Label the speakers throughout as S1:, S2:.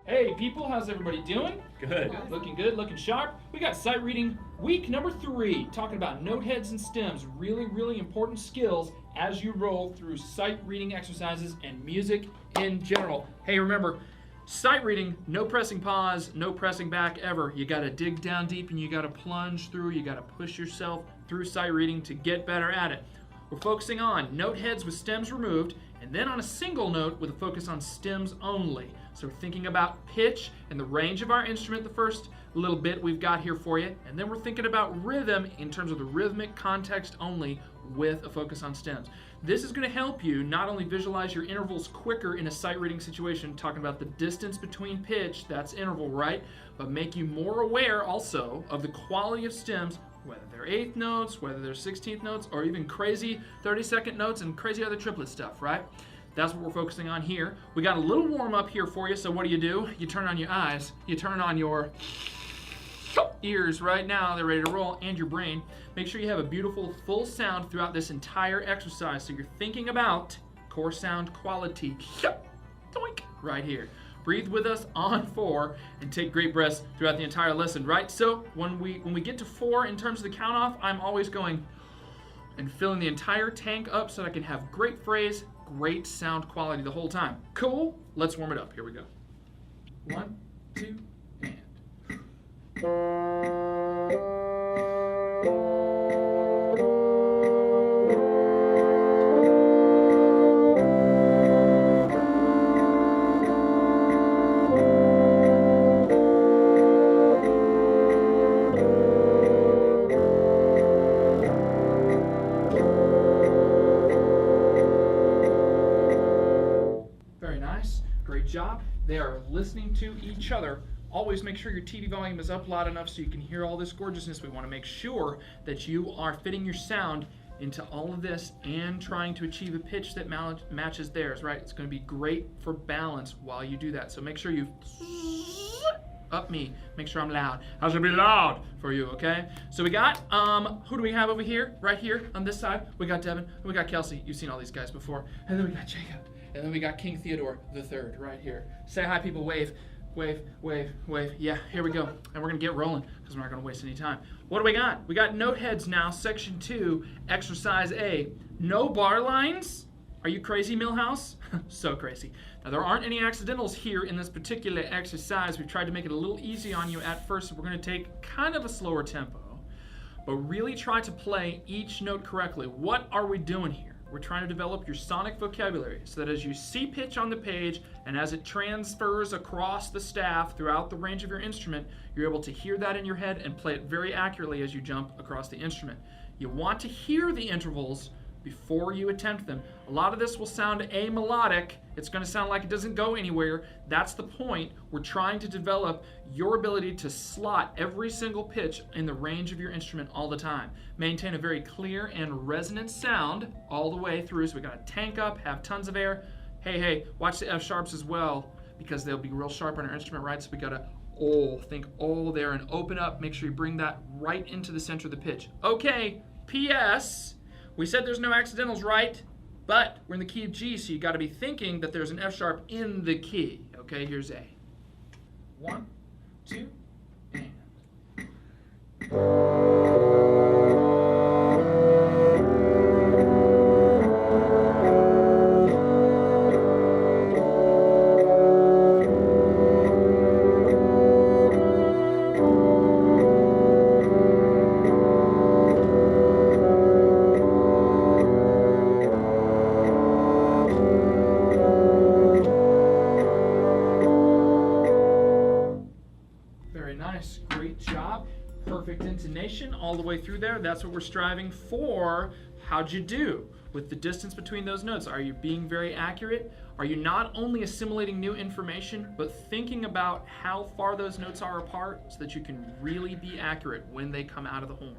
S1: Hey people, how's everybody doing?
S2: Good.
S1: Looking good, looking sharp. We got sight reading week number 3, talking about note heads and stems, really important skills as you roll through sight reading exercises and music in general. Hey, remember, sight reading, no pressing pause, no pressing back ever. You gotta dig down deep and you gotta plunge through, you gotta push yourself through sight reading to get better at it. We're focusing on note heads with stems removed, and then on a single note with a focus on stems only. So we're thinking about pitch and the range of our instrument, the first little bit we've got here for you, and then we're thinking about rhythm in terms of the rhythmic context only with a focus on stems. This is going to help you not only visualize your intervals quicker in a sight reading situation, talking about the distance between pitch, that's interval, right? But make you more aware also of the quality of stems, whether they're 8th notes, whether they're 16th notes, or even crazy 32nd notes and crazy other triplet stuff, right? That's what we're focusing on here. We got a little warm up here for you, so what do? You turn on your eyes, you turn on your ears right now, they're ready to roll, and your brain. Make sure you have a beautiful full sound throughout this entire exercise, so you're thinking about core sound quality. Doink, right here. Breathe with us on 4 and take great breaths throughout the entire lesson, right? So when we get to 4 in terms of the count off, I'm always going and filling the entire tank up so that I can have great phrase, great sound quality the whole time. Cool? Let's warm it up. Here we go. 1, 2, and. Very nice. Great job. They are listening to each other. Always make sure your TV volume is up loud enough so you can hear all this gorgeousness. We want to make sure that you are fitting your sound into all of this and trying to achieve a pitch that matches theirs, right? It's going to be great for balance while you do that. So make sure you up me. Make sure I'm loud. I should be loud for you, okay? So we got, who do we have over here? Right here on this side. We got Devin. We got Kelsey. You've seen all these guys before. And then we got Jacob. And then we got King Theodore III right here. Say hi, people. Wave. Wave, wave, wave. Yeah, here we go. And we're going to get rolling because we're not going to waste any time. What do we got? We got note heads now, section 2, exercise A. No bar lines? Are you crazy, Millhouse? So crazy. Now, there aren't any accidentals here in this particular exercise. We've tried to make it a little easy on you at first, so we're going to take kind of a slower tempo, but really try to play each note correctly. What are we doing here? We're trying to develop your sonic vocabulary so that as you see pitch on the page and as it transfers across the staff throughout the range of your instrument, you're able to hear that in your head and play it very accurately as you jump across the instrument. You want to hear the intervals before you attempt them. A lot of this will sound amelodic. It's going to sound like it doesn't go anywhere. That's the point. We're trying to develop your ability to slot every single pitch in the range of your instrument all the time. Maintain a very clear and resonant sound all the way through. So we got to tank up, have tons of air. Hey, watch the F sharps as well because they'll be real sharp on our instrument, right? So we got to think there and open up. Make sure you bring that right into the center of the pitch. Okay, P.S. We said there's no accidentals, right? But we're in the key of G, so you got to be thinking that there's an F sharp in the key. Okay, here's A. 1, 2, and. Nice, great job. Perfect intonation all the way through there. That's what we're striving for. How'd you do with the distance between those notes? Are you being very accurate? Are you not only assimilating new information, but thinking about how far those notes are apart so that you can really be accurate when they come out of the horn?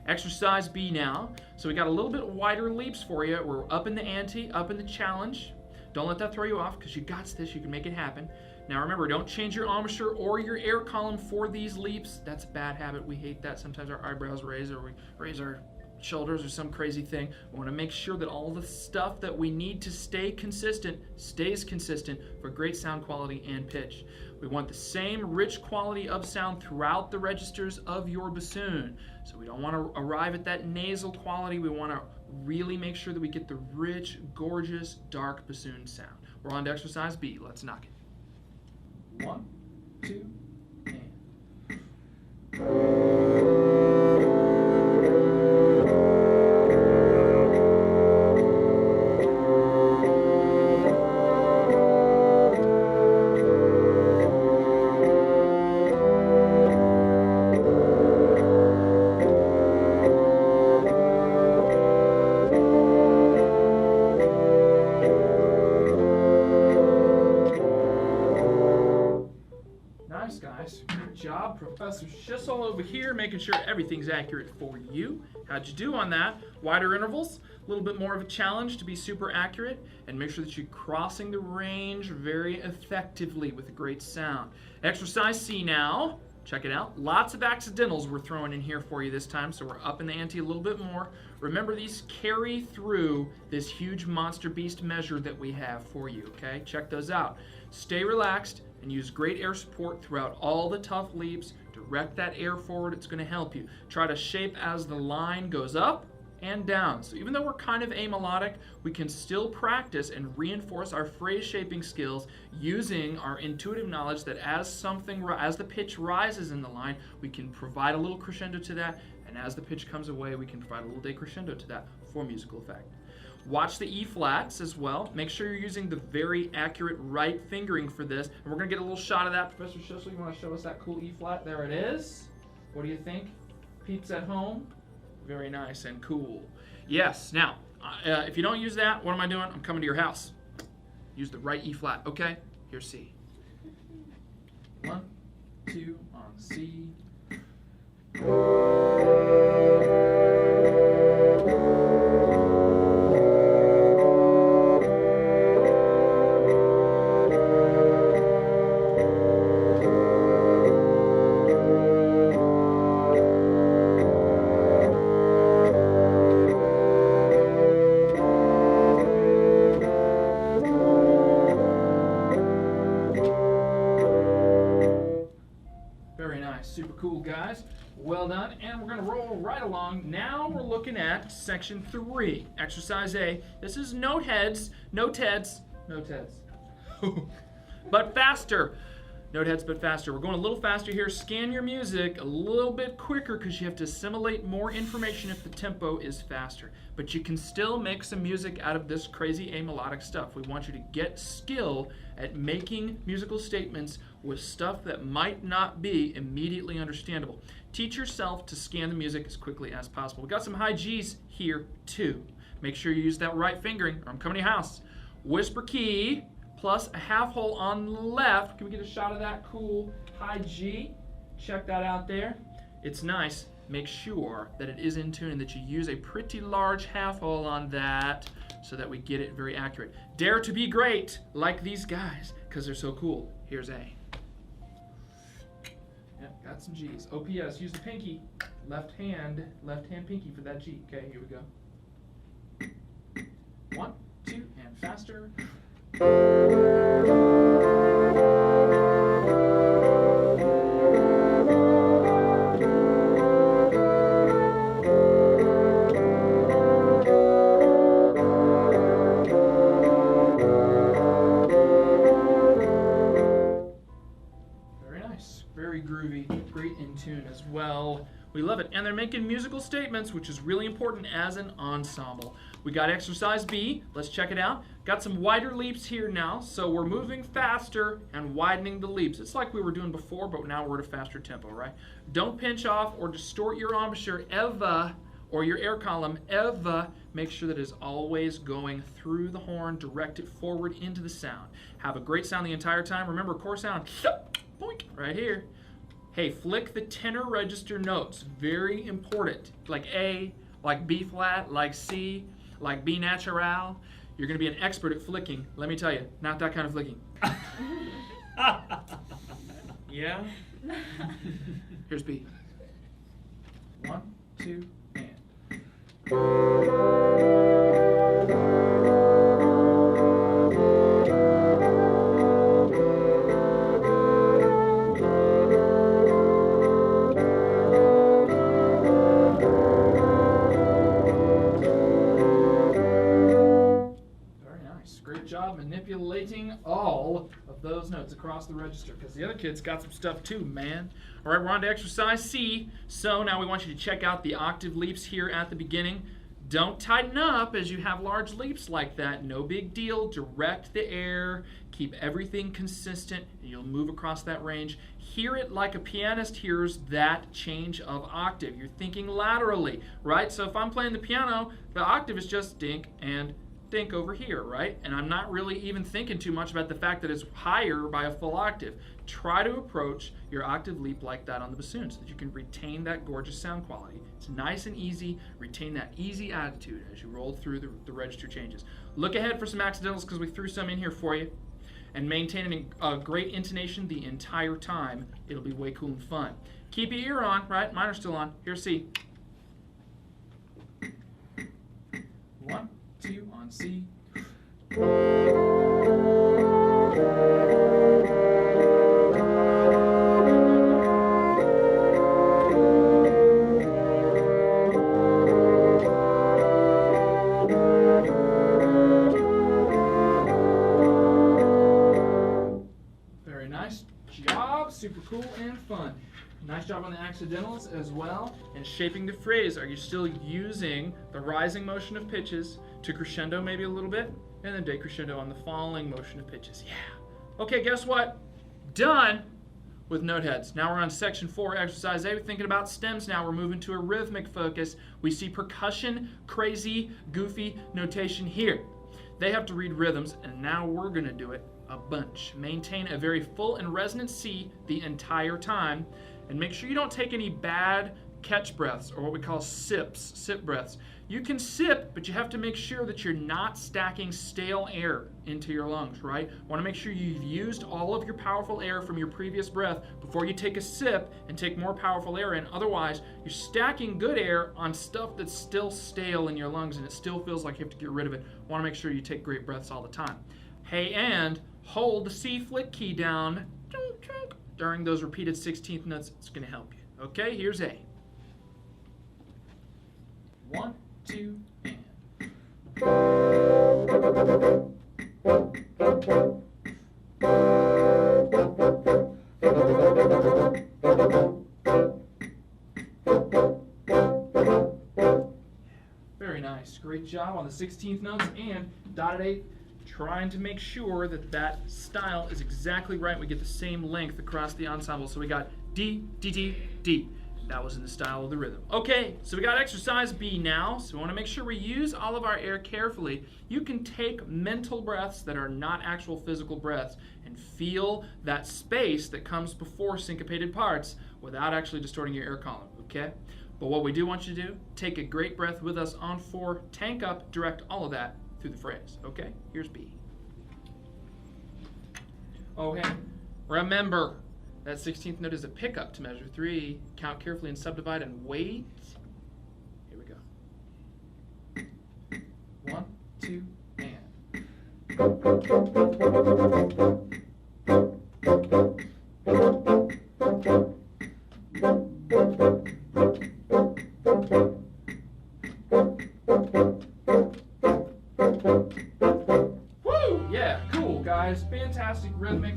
S1: Exercise B now. So we got a little bit wider leaps for you. We're up in the ante, up in the challenge. Don't let that throw you off because you got this. You can make it happen. Now remember, don't change your embouchure or your air column for these leaps. That's a bad habit. We hate that. Sometimes our eyebrows raise or we raise our shoulders or some crazy thing. We want to make sure that all the stuff that we need to stay consistent stays consistent for great sound quality and pitch. We want the same rich quality of sound throughout the registers of your bassoon. So we don't want to arrive at that nasal quality. We want to really make sure that we get the rich, gorgeous, dark bassoon sound. We're on to exercise B. Let's knock it. 1, 2, and... Nice, guys. Good job. Professor Schissel over here making sure everything's accurate for you. How'd you do on that? Wider intervals, a little bit more of a challenge to be super accurate, and make sure that you're crossing the range very effectively with a great sound. Exercise C now. Check it out. Lots of accidentals we're throwing in here for you this time, so we're up in the ante a little bit more. Remember, these carry through this huge monster beast measure that we have for you, okay? Check those out. Stay relaxed and use great air support throughout all the tough leaps. Direct that air forward. It's going to help you. Try to shape as the line goes up and down. So even though we're kind of amelodic, we can still practice and reinforce our phrase shaping skills using our intuitive knowledge that as the pitch rises in the line, we can provide a little crescendo to that, and as the pitch comes away, we can provide a little decrescendo to that for musical effect. Watch the E flats as well. Make sure you're using the very accurate right fingering for this. And we're going to get a little shot of that. Professor Schissel, you want to show us that cool E flat? There it is. What do you think? Peeps at home? Very nice and cool. Yes. Now, if you don't use that, what am I doing? I'm coming to your house. Use the right E flat. Okay? Here's C. 1, 2 on C. Super cool, guys. Well done. And we're going to roll right along. Now we're looking at section 3, exercise A. This is note heads, note heads, note heads. But faster. Note heads, but faster. We're going a little faster here. Scan your music a little bit quicker because you have to assimilate more information if the tempo is faster. But you can still make some music out of this crazy amelodic stuff. We want you to get skill at making musical statements with stuff that might not be immediately understandable. Teach yourself to scan the music as quickly as possible. We've got some high G's here too. Make sure you use that right fingering or I'm coming to your house. Whisper key plus a half hole on the left. Can we get a shot of that cool high G? Check that out there. It's nice. Make sure that it is in tune and that you use a pretty large half hole on that so that we get it very accurate. Dare to be great like these guys because they're so cool. Here's A. Yep, got some G's. OPS, use the pinky. Left hand pinky for that G. Okay, here we go. 1, 2, and faster. Very groovy, great in tune as well. We love it. And they're making musical statements, which is really important as an ensemble. We got exercise B. Let's check it out. Got some wider leaps here now. So we're moving faster and widening the leaps. It's like we were doing before, but now we're at a faster tempo, right? Don't pinch off or distort your embouchure ever, or your air column ever. Make sure that it is always going through the horn, direct it forward into the sound. Have a great sound the entire time. Remember, core sound, boink, right here. Hey, flick the tenor register notes. Very important. Like A, like B flat, like C, like B natural. You're going to be an expert at flicking. Let me tell you, not that kind of flicking. Yeah? Here's B. 1, 2, and. Great job manipulating all of those notes across the register, because the other kids got some stuff too, man. All right, we're on to exercise C. So now we want you to check out the octave leaps here at the beginning. Don't tighten up as you have large leaps like that. No big deal. Direct the air. Keep everything consistent, and you'll move across that range. Hear it like a pianist hears that change of octave. You're thinking laterally, right? So if I'm playing the piano, the octave is just dink and dink over here, right? And I'm not really even thinking too much about the fact that it's higher by a full octave. Try to approach your octave leap like that on the bassoon so that you can retain that gorgeous sound quality. It's nice and easy. Retain that easy attitude as you roll through the register changes. Look ahead for some accidentals because we threw some in here for you. And maintain a great intonation the entire time. It'll be way cool and fun. Keep your ear on, right? Mine are still on. Here's C. 1, 2 on C. Very nice job. Super cool and fun. Nice job on the accidentals as well. And shaping the phrase, are you still using the rising motion of pitches to crescendo maybe a little bit, and then decrescendo on the falling motion of pitches? Yeah. Okay, guess what? Done with note heads. Now we're on section 4, exercise A. We're thinking about stems now. We're moving to a rhythmic focus. We see percussion, crazy, goofy notation here. They have to read rhythms, and now we're going to do it a bunch. Maintain a very full and resonant C the entire time. And make sure you don't take any bad catch breaths, or what we call sip breaths. You can sip, but you have to make sure that you're not stacking stale air into your lungs, right? Want to make sure you've used all of your powerful air from your previous breath before you take a sip and take more powerful air in. Otherwise, you're stacking good air on stuff that's still stale in your lungs, and it still feels like you have to get rid of it. Want to make sure you take great breaths all the time. Hey, and hold the C flick key down during those repeated 16th notes. It's going to help you. Okay, here's A. 1, 2, and. Very nice. Great job on the 16th notes and dotted 8. Trying to make sure that that style is exactly right. We get the same length across the ensemble. So we got D, D, D, D. That was in the style of the rhythm. Okay, so we got exercise B now. So we want to make sure we use all of our air carefully. You can take mental breaths that are not actual physical breaths and feel that space that comes before syncopated parts without actually distorting your air column, okay? But what we do want you to do, take a great breath with us on 4, tank up, direct all of that through the phrase. Okay, here's B. Okay, remember that 16th note is a pickup to measure 3. Count carefully and subdivide and wait. Here we go. 1, 2, and. Woo! Yeah, cool, guys. Fantastic rhythmic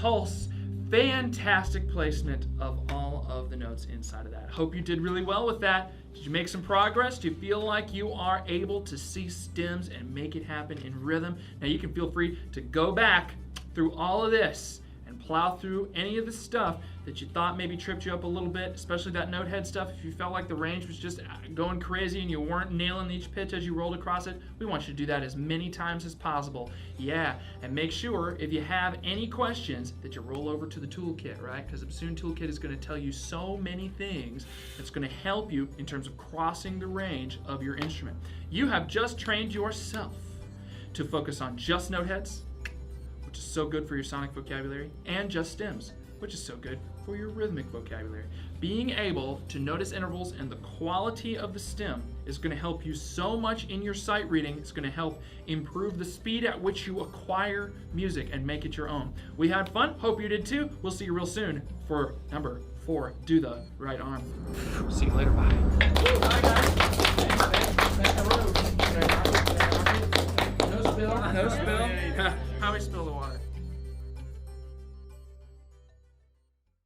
S1: pulse. Fantastic placement of all of the notes inside of that. Hope you did really well with that. Did you make some progress? Do you feel like you are able to see stems and make it happen in rhythm? Now you can feel free to go back through all of this and plow through any of the stuff that you thought maybe tripped you up a little bit, especially that note head stuff. If you felt like the range was just going crazy and you weren't nailing each pitch as you rolled across it, we want you to do that as many times as possible. Yeah, and make sure if you have any questions that you roll over to the toolkit, right? Because the bassoon toolkit is going to tell you so many things that's going to help you in terms of crossing the range of your instrument. You have just trained yourself to focus on just note heads, which is so good for your sonic vocabulary, and just stems, which is so good for your rhythmic vocabulary. Being able to notice intervals and the quality of the stem is going to help you so much in your sight reading. It's going to help improve the speed at which you acquire music and make it your own. We had fun. Hope you did too. We'll see you real soon for number 4, Do the Right Arm. See you later. Bye. Bye, guys. No spill. No spill. How we spill the water?